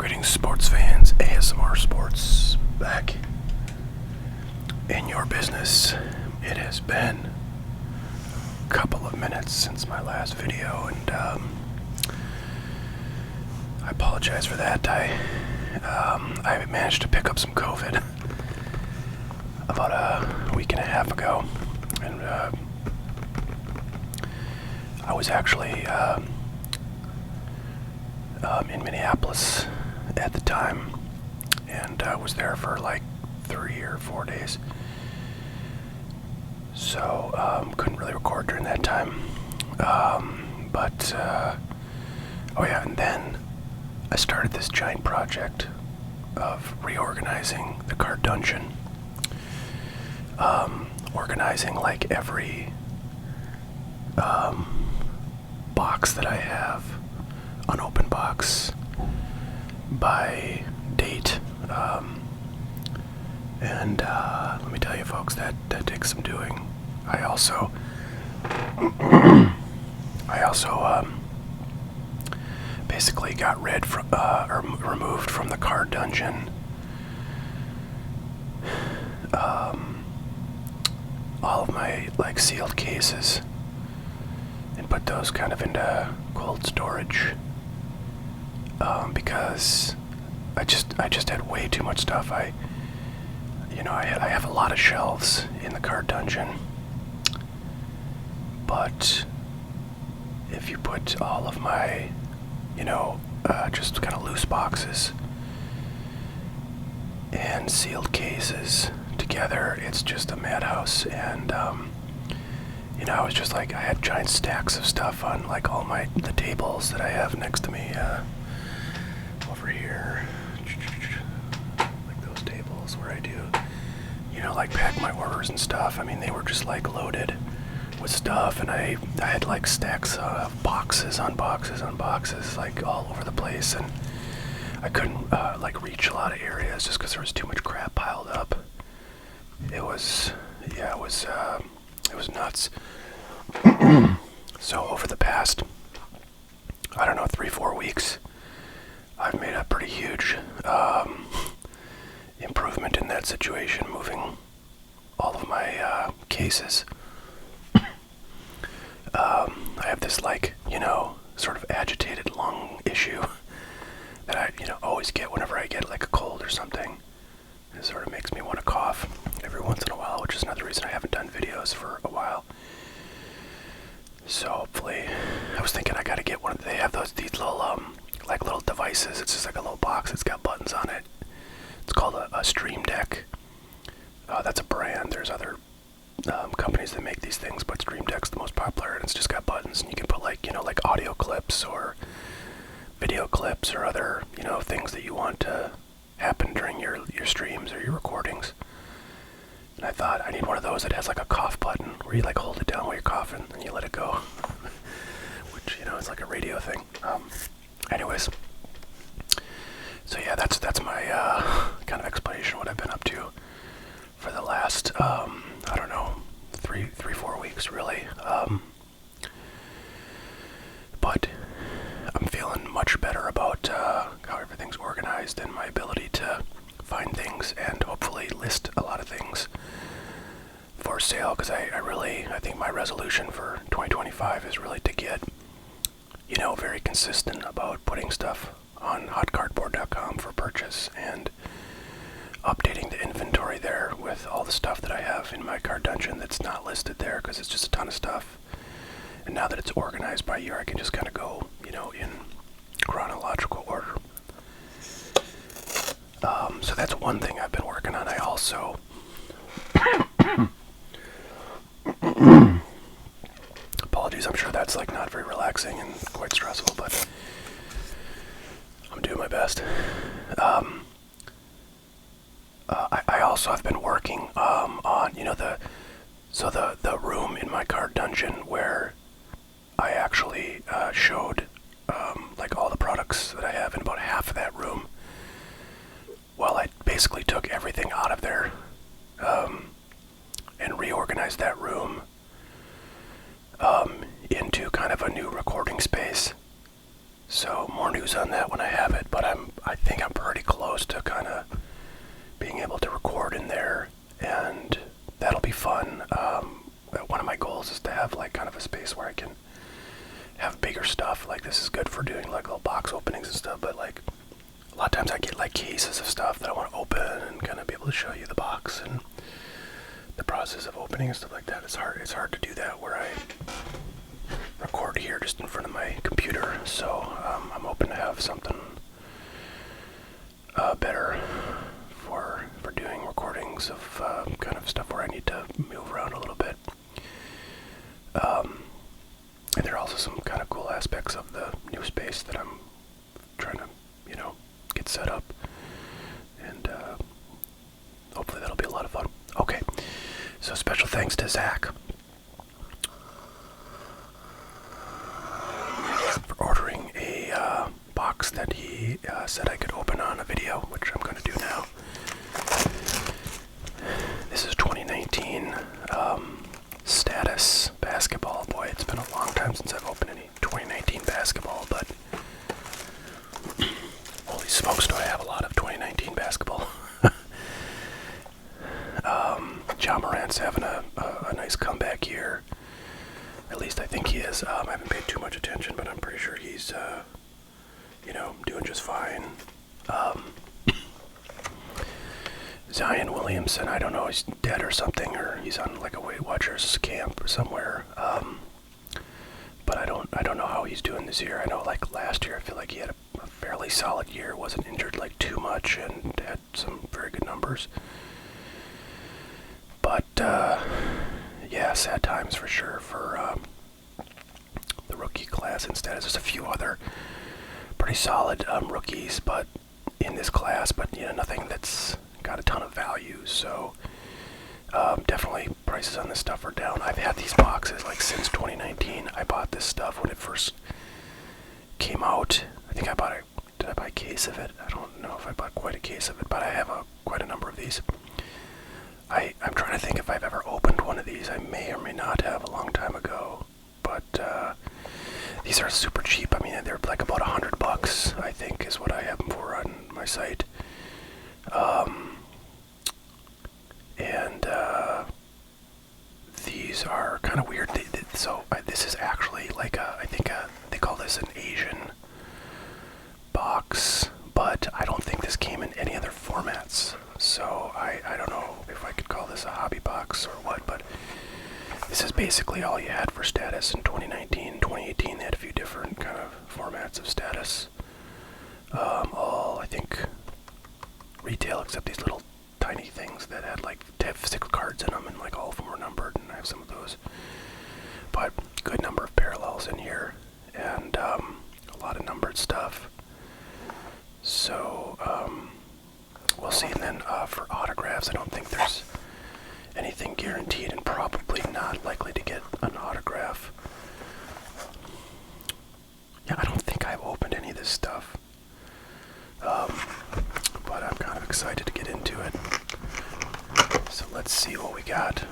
Greetings, sports fans. ASMR Sports back in your business. It has been a couple of minutes since my last video, and I apologize for that. I managed to pick up some COVID about a week and a half ago, and I was actually in Minneapolis at the time, and I was there for like 3 or 4 days, so couldn't really record during that time, and then I started this giant project of reorganizing the card dungeon, organizing like every box that I have, unopened box, by date, and let me tell you folks, that takes some doing. I also basically got rid from or removed from the card dungeon all of my like sealed cases and put those kind of into cold storage, because I just had way too much stuff. I have a lot of shelves in the card dungeon, but if you put all of my just kind of loose boxes and sealed cases together, it's just a madhouse. And I was just like, I had giant stacks of stuff on like all the tables that I have next to me over here, like those tables where I do like pack my orders and stuff. I mean, they were just like loaded with stuff, and I had like stacks of boxes on boxes on boxes like all over the place, and I couldn't like reach a lot of areas just because there was too much crap piled up. It was nuts. So over the past, 3-4 weeks, I've made a pretty huge improvement in that situation, moving all of my cases. I have this sort of agitated lung issue that I always get whenever I get like a cold or something. It sort of makes me want to cough every once in a while, which is another reason I haven't done videos for a while. So hopefully, I was thinking I gotta get one. They have these little little devices. It's just like a little box. It's got buttons on it. It's called a Stream Deck. That's a brand. There's other companies that make these things, but Stream Deck's the most popular, and it's just got buttons, and you can put like audio clips or video clips or other things that you want to happen during your streams or your recordings. And I thought I need one of those that has like a cough button where you like hold it down while you're coughing and you let it go, which is like a radio thing. Anyways, so yeah, that's my kind of explanation of what I've been up to for the last 3-4 weeks really. But I'm feeling much better about how everything's organized and my ability to find things and hopefully list a lot of things for sale, because I think my resolution for 2025 is really to get very consistent about putting stuff on hotcardboard.com for purchase and updating the inventory there with all the stuff that I have in my card dungeon that's not listed there, because it's just a ton of stuff. And now that it's organized by year, I can just kind of go in chronological order. So that's one thing I've been working on. I also apologies, I'm sure that's like not very relaxing and quite stressful, but I'm doing my best. I also have been working on the room in my card dungeon where I actually showed like all the products that I have in about half of that room. Well, I basically took everything out of there and reorganized that room into kind of a new recording space. So more news on that when I have it, but I think I'm pretty close to kind of being able to record in there, and that'll be fun. One of my goals is to have like kind of a space where I can have bigger stuff. Like this is good for doing like little box openings and stuff, but like a lot of times I get like cases of stuff that I want to open and kind of be able to show you the box and the process of opening and stuff like that. It's hard to do that where I record here just in front of my computer. So I'm hoping to have something better for doing recordings of kind of stuff where I need to move around a little bit. And there are also some kind of cool aspects of the new space that I'm trying to, get set up. And hopefully that'll be a lot of fun. Okay, so special thanks to Zach for ordering a box that he said I could open on a video, which I'm going to do now. This is 2019 Status basketball. Boy, it's been a long time since I've opened any 2019 basketball, but holy smokes, do I have a lot of 2019 basketball. John Morant's having a nice comeback year. At least I think he is. I haven't paid too much attention, but I'm pretty sure he's, doing just fine. Zion Williamson, I don't know, he's dead or something, or he's on like a Weight Watchers camp or somewhere. But I don't know how he's doing this year. I know like last year I feel like he had a fairly solid year, wasn't injured like too much, and had some very good numbers. But yeah, sad times for sure for the rookie class. Instead, there's a few other pretty solid rookies, but in this class, but nothing that's got a ton of value. So definitely prices on this stuff are down. I've had these boxes like since 2019. I bought this stuff when it first came out. I think did I buy a case of it? I don't know if I bought quite a case of it, but I have quite a number of these. I'm trying to think if I've ever opened one of these. I may or may not have a long time ago, but these are super cheap. I mean, they're like about $100, I think, is what I have them for on my site. And these are kind of weird. This is actually like they call this an Asian box, but I don't think this came in any other formats. So I don't know if I could call this a hobby box or what, but this is basically all you had for Status in 2019. 2018 they had a few different kind of formats of Status. All, I think, retail except these little tiny things that had like 6 cards in them, and like all of them were numbered, and I have some of those. But good number of parallels in here, and a lot of numbered stuff. So we'll see. And then for autographs, I don't think there's anything guaranteed, and probably not likely to get an autograph. Yeah, I don't think I've opened any of this stuff. But I'm kind of excited to get into it. So let's see what we got.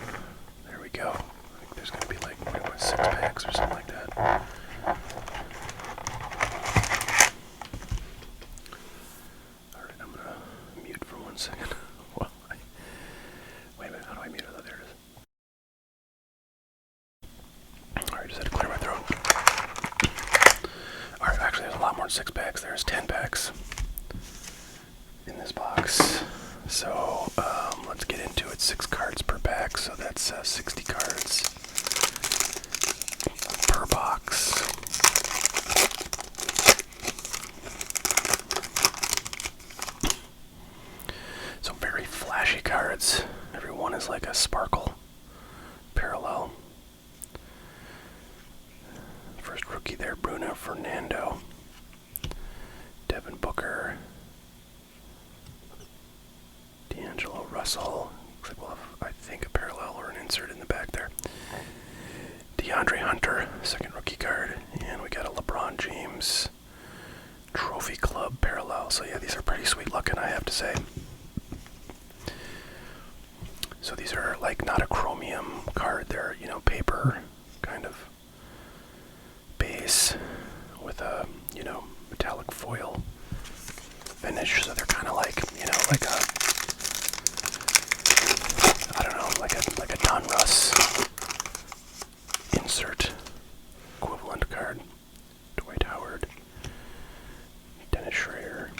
There we go. I think there's going to be like 6 packs or something like that. Alright, I'm going to mute for 1 second. Well, wait a minute, how do I mute it? Oh, there it is. Alright, just had to clear my throat. Alright, actually there's a lot more than 6 packs. There's 10 packs in this box. So let's get into it. 6 cards per pack, so that's 60 cards per box. So very flashy cards. Every one is like a sparkle parallel. First rookie there, Bruno Fernando. Devin Booker. D'Angelo Russell. Looks like we'll have, I think, a parallel or an insert in the back there. DeAndre Hunter, second rookie card. And we got a LeBron James Trophy Club parallel. So yeah, these are pretty sweet looking, I have to say. So these are like not a chromium card. They're, paper kind of base with a, metallic foil insert equivalent card. Dwight Howard, Dennis Schrader,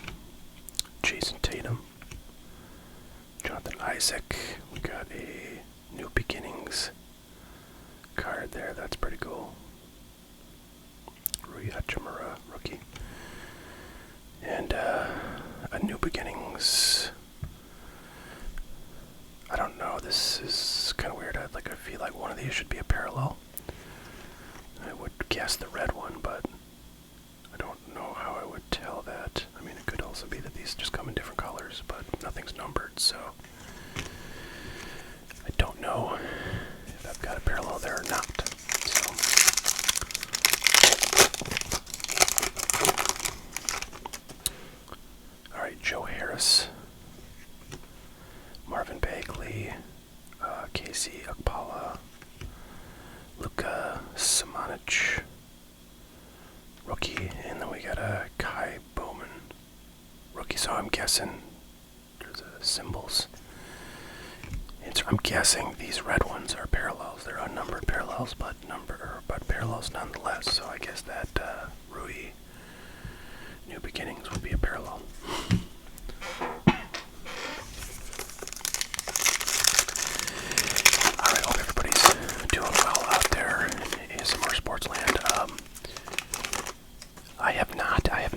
Jason Tatum, Jonathan Isaac. We got a New Beginnings card there. That's pretty cool. Rui Hachimura, rookie. And a New Beginnings. I don't know. This is kind of weird. I feel like one of these should be a parallel. I would guess the red one, but I don't know how I would tell that. I mean, it could also be that these just come in different colors, but nothing's numbered, so I don't know if I've got a parallel there or not. So, all right, Joe Harris, Marvin Bagley, Casey Okpala, Luka Samanic, rookie, and then we got a Kai Bowman, rookie. So I'm guessing there's symbols. I'm guessing these red ones are parallels. They're unnumbered parallels, but parallels nonetheless. So I guess that Rui New Beginnings would be a parallel. Alright, hope everybody's doing well out there in ASMR Sports Land. I have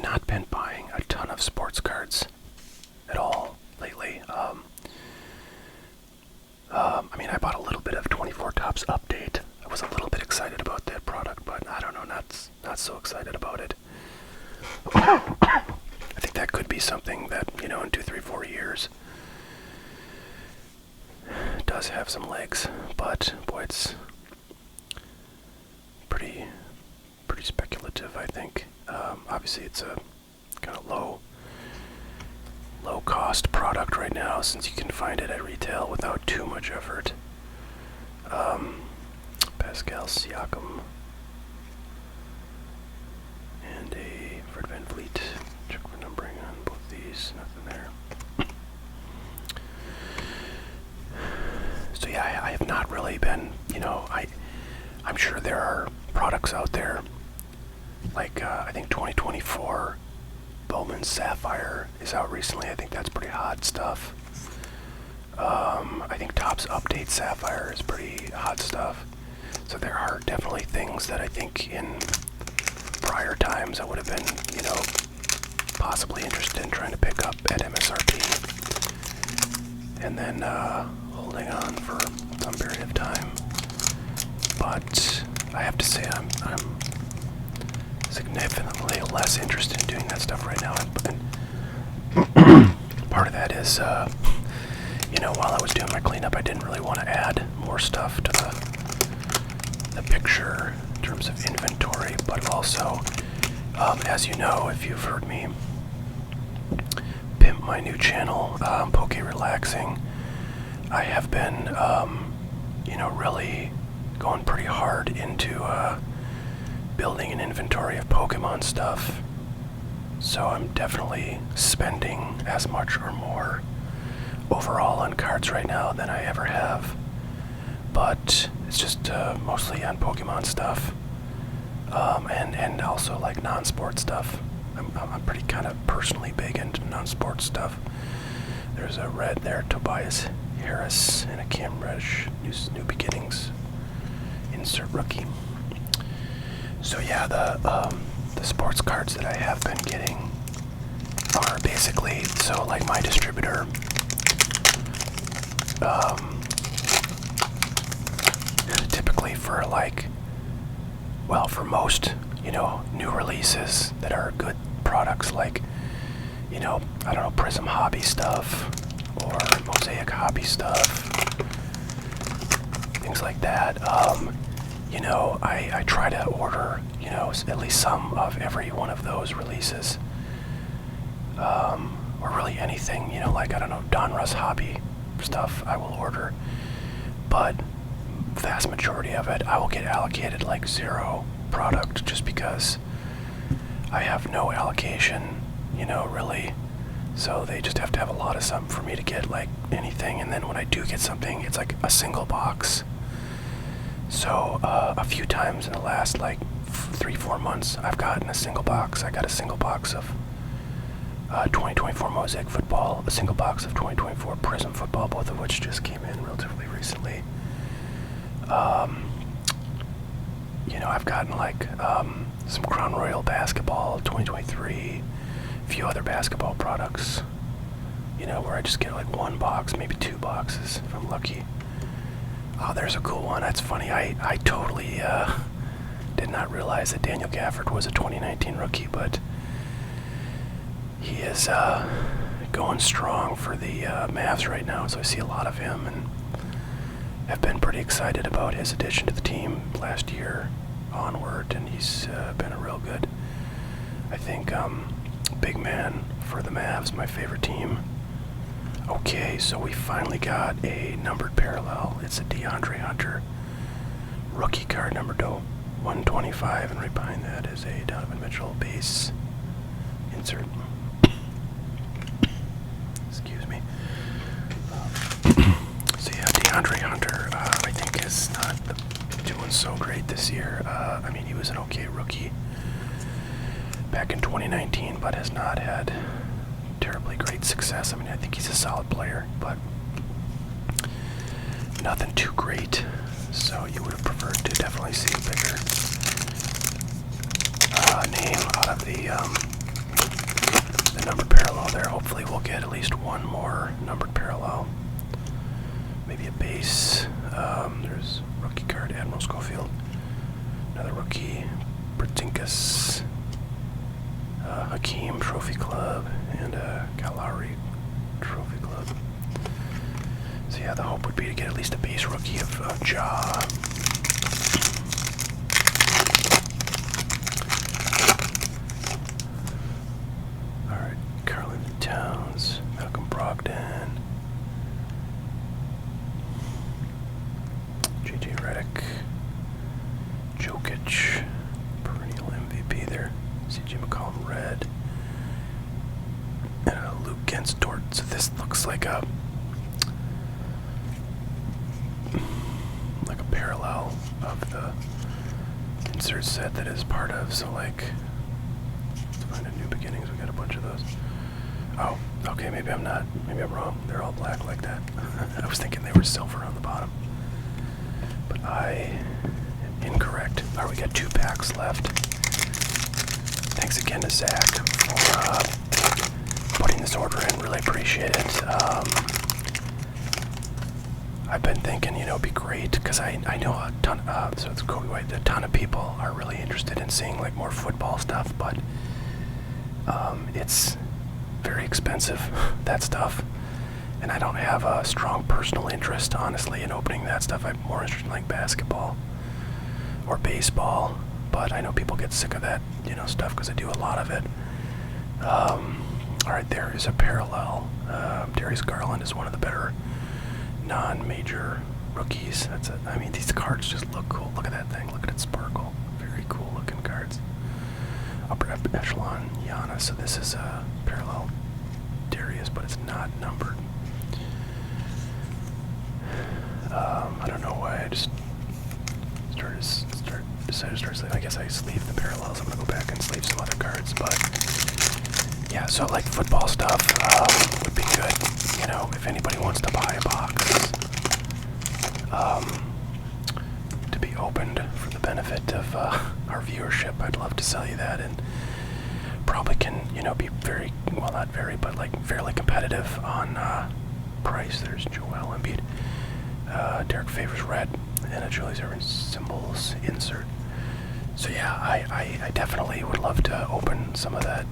not been buying a ton of sports cards at all lately. I mean, I bought a little bit of 24 Topps Update. I was a little bit excited about that product, but I don't know, not so excited about it. I think that could be something that, in 2, 3, 4 years does have some legs, but boy, it's pretty speculative, I think. Obviously, it's a kind of low cost product right now, since you can find it at retail without too much effort. Pascal Siakam and a Fred VanVleet. Check for numbering on both these. Nothing there. So yeah, I have not really been, I'm sure there are products out there, like I think 2024 Bowman Sapphire is out recently. I think that's pretty hot stuff. I think Topps Update Sapphire is pretty hot stuff. So there are definitely things that I think in prior times I would have been, possibly interested in trying to pick up at MSRP. And then holding on for some period of time. But I have to say I'm significantly less interested in doing that stuff right now. And part of that is, while I was doing my cleanup, I didn't really want to add more stuff to the picture in terms of inventory, but also, as you know, if you've heard me pimp my new channel, Poke Relaxing, I have been, really going pretty hard into building an inventory of Pokemon stuff. So I'm definitely spending as much or more overall on cards right now than I ever have. But it's just mostly on Pokemon stuff, and also like non-sport stuff. I'm pretty kind of personally big into non-sport stuff. There's a red there, Tobias Harris, and a Cam Reddish, New Beginnings insert rookie. So yeah, the sports cards that I have been getting are basically, so like my distributor, typically for for most, new releases that are good products, like, I don't know, Prism Hobby stuff, or Mosaic Hobby stuff, things like that. I try to order, at least some of every one of those releases, or really anything, like, I don't know, Donruss Hobby stuff I will order, but vast majority of it I will get allocated like 0 product, just because I have no allocation, really. So they just have to have a lot of something for me to get like anything, and then when I do get something, it's like a single box. So a few times in the last like 3-4 months, I've gotten a single box. I got a single box of 2024 Mosaic Football, a single box of 2024 Prism Football, both of which just came in relatively recently. I've gotten like some Crown Royal Basketball 2023, a few other basketball products, where I just get like one box, maybe 2 boxes if I'm lucky. Oh, there's a cool one. That's funny. I totally did not realize that Daniel Gafford was a 2019 rookie, but he is going strong for the Mavs right now, so I see a lot of him, and have been pretty excited about his addition to the team last year onward, and he's been a real good, I think, big man for the Mavs, my favorite team. Okay, so we finally got a numbered parallel. It's a DeAndre Hunter rookie card, number 125, and right behind that is a Donovan Mitchell base insert. Excuse me. So yeah, DeAndre Hunter, I think is not doing so great this year. I mean, he was an okay rookie back in 2019, but has not had terribly great success. I mean, I think he's a solid player, but nothing too great. So you would have preferred to definitely see a bigger name out of the numbered parallel there. Hopefully we'll get at least one more numbered parallel. Maybe a base. There's rookie card, Admiral Schofield. Another rookie, Bertinkus. Hakeem Trophy Club, and Galari Trophy Club. So yeah, the hope would be to get at least a base rookie of Ja. Alright, Carlin Towns, Malcolm Brogdon, JJ Redick, Jokic, perennial MVP there. CJ McCollum red, and Luke Gentz Dort. So this looks like a parallel of the insert set that is part of. So like, let's find a New Beginnings. We got a bunch of those. Oh, okay. Maybe I'm wrong. They're all black like that. I was thinking they were silver on the bottom, but I am incorrect. All right, we got 2 packs left. Thanks again to Zach for putting this order in. Really appreciate it. I've been thinking, it'd be great because I know a ton. So it's Kobe White. A ton of people are really interested in seeing like more football stuff, but it's very expensive, that stuff, and I don't have a strong personal interest, honestly, in opening that stuff. I'm more interested in like basketball or baseball. But I know people get sick of that, stuff because I do a lot of it. All right, there is a parallel. Darius Garland is one of the better non-major rookies. I mean, these cards just look cool. Look at that thing. Look at it sparkle. Very cool looking cards. Upper echelon Giannis. So this is a parallel Darius, but it's not numbered. I don't know why I just decided to start sleeving. I guess I sleeve the parallels. I'm gonna go back and sleeve some other cards, but yeah, so like football stuff would be good, if anybody wants to buy a box to be opened for the benefit of our viewership. I'd love to sell you that, and probably can, be very, well, not very, but like fairly competitive on price. There's Joel Embiid, Derek Favors red, and a Julius Erving symbols insert. So yeah, I definitely would love to open some of that,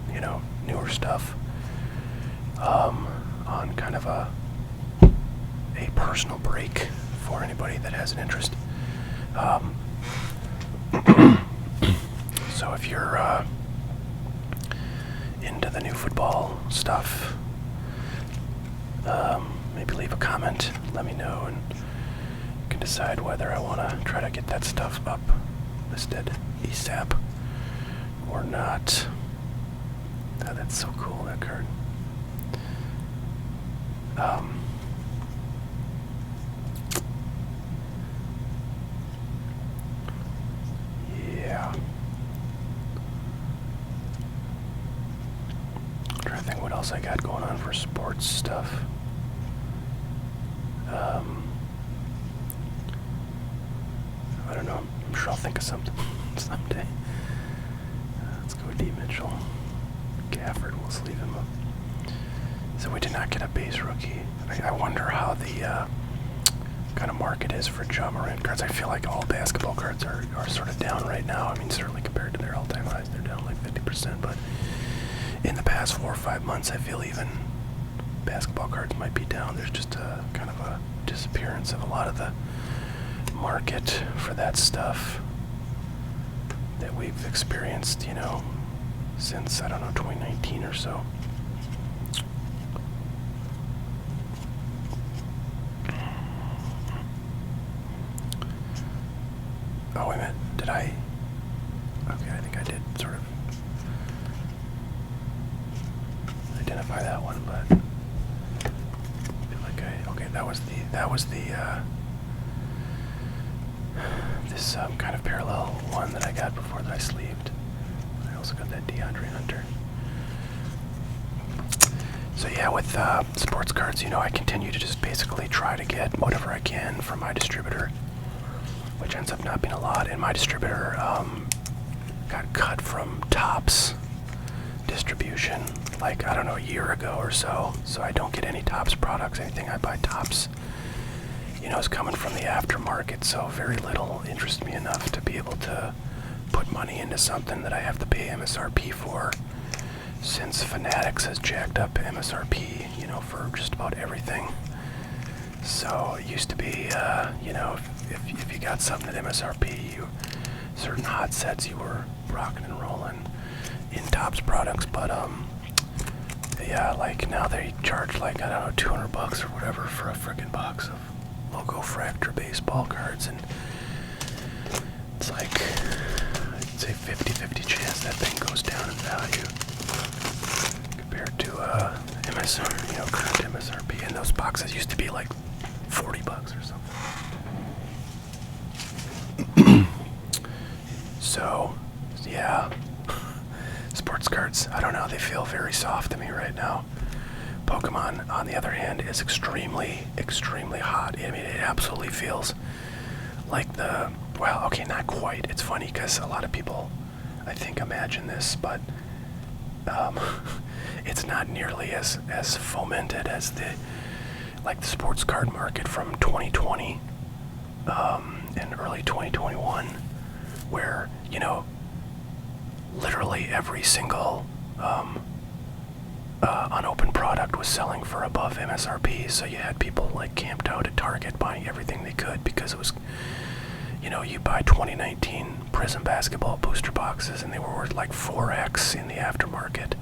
newer stuff on kind of a personal break for anybody that has an interest. So if you're into the new football stuff, maybe leave a comment, let me know, and you can decide whether I want to try to get that stuff up listed ASAP or not. Oh, that's so cool, that card. else I got going on for sports stuff. I don't know. I'm sure I'll think of something someday. Let's go with D. Mitchell. Gafford, we'll leave him up. So we did not get a base rookie. I wonder how the kind of market is for Ja Morant cards. I feel like all basketball cards are sort of down right now. I mean, certainly compared to their all-time highs, they're down like 50%. But in the past 4 or 5 months, I feel even basketball cards might be down. There's just a kind of a disappearance of a lot of the market for that stuff that we've experienced, you know, since, I don't know, 2019 or so. Oh, wait a minute. Did I? Okay, I think I did sort of identify that one, but I feel like okay, that was the, this kind of parallel one that I got before that I sleeved. I also got that DeAndre Hunter. So yeah, with sports cards, you know, I continue to just basically try to get whatever I can from my distributor, which ends up not being a lot. And my distributor got cut from Topps distribution, like, I don't know, a year ago or so. So I don't get any Topps products. Anything I buy Topps, you know, is coming from the aftermarket. So very little interests me enough to be able to put money into something that I have to pay MSRP for, since Fanatics has jacked up MSRP, you know, for just about everything. So it used to be, you know, if you got something at MSRP, certain hot sets you were rocking and rolling in Topps products. But yeah, like now they charge like, I don't know, $200 or whatever for a freaking box of Logo Fractor baseball cards, and it's like, I'd say 50-50 chance that thing goes down in value compared to MSR, you know, current MSRP. And those boxes used to be like $40 or something. So, yeah, sports cards, I don't know, they feel very soft to me right now. Pokemon, on the other hand, is extremely, extremely hot. I mean, it absolutely feels like the, well, okay, not quite. It's funny because a lot of people, I think, imagine this, but it's not nearly as fomented as the sports card market from 2020 and early 2021, where, you know, literally every single unopened product was selling for above MSRP. So you had people like camped out at Target buying everything they could because it was, you know, you buy 2019 Prism basketball booster boxes and they were worth like 4x in the aftermarket.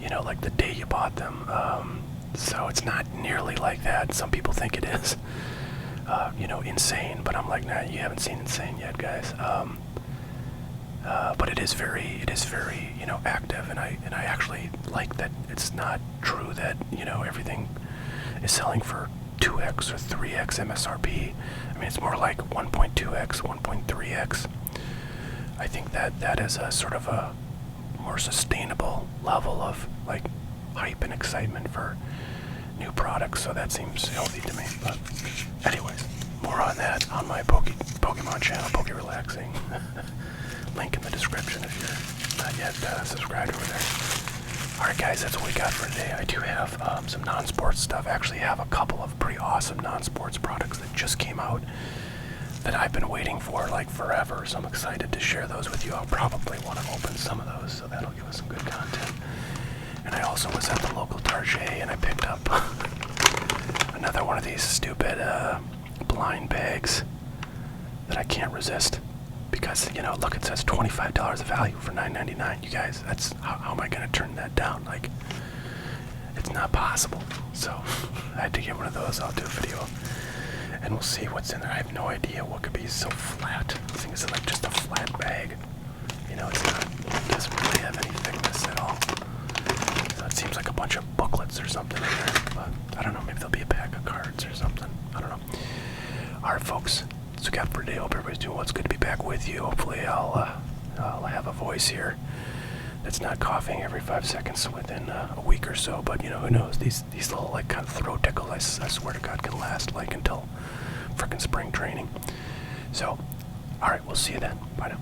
You know, like the day you bought them. So it's not nearly like that. Some people think it is, you know, insane, but I'm like, nah, you haven't seen insane yet, guys. But it is very, you know, active, and I actually like that it's not true that, you know, everything is selling for 2x or 3x MSRP. I mean, it's more like 1.2x, 1.3x. I think that is a sort of a more sustainable level of like hype and excitement for new products, so that seems healthy to me. But anyways, more on that on my Pokemon channel, Poke Relaxing. Link in the description if you're not yet subscribed over there. Alright guys, that's what we got for today. I do have some non-sports stuff. I actually have a couple of pretty awesome non-sports products that just came out that I've been waiting for like forever, so I'm excited to share those with you. I'll probably want to open some of those, so that'll give us some good content. And I also was at the local Target and I picked up another one of these stupid blind bags that I can't resist. Because, you know, look, it says $25 of value for $9.99. You guys, that's, how am I going to turn that down? Like, it's not possible. So, I had to get one of those. I'll do a video. And we'll see what's in there. I have no idea what could be so flat. I think it's like just a flat bag. You know, it's not, it doesn't really have any thickness at all. So it seems like a bunch of booklets or something in there. But, I don't know, maybe there'll be a pack of cards or something. I don't know. Alright, folks. So we got for today. Hope everybody's doing well. It's good to be back with you. Hopefully I'll have a voice here that's not coughing every 5 seconds within a week or so. But who knows? These little like kind of throat tickles, I swear to God, can last like until frickin' spring training. So, all right, we'll see you then. Bye now.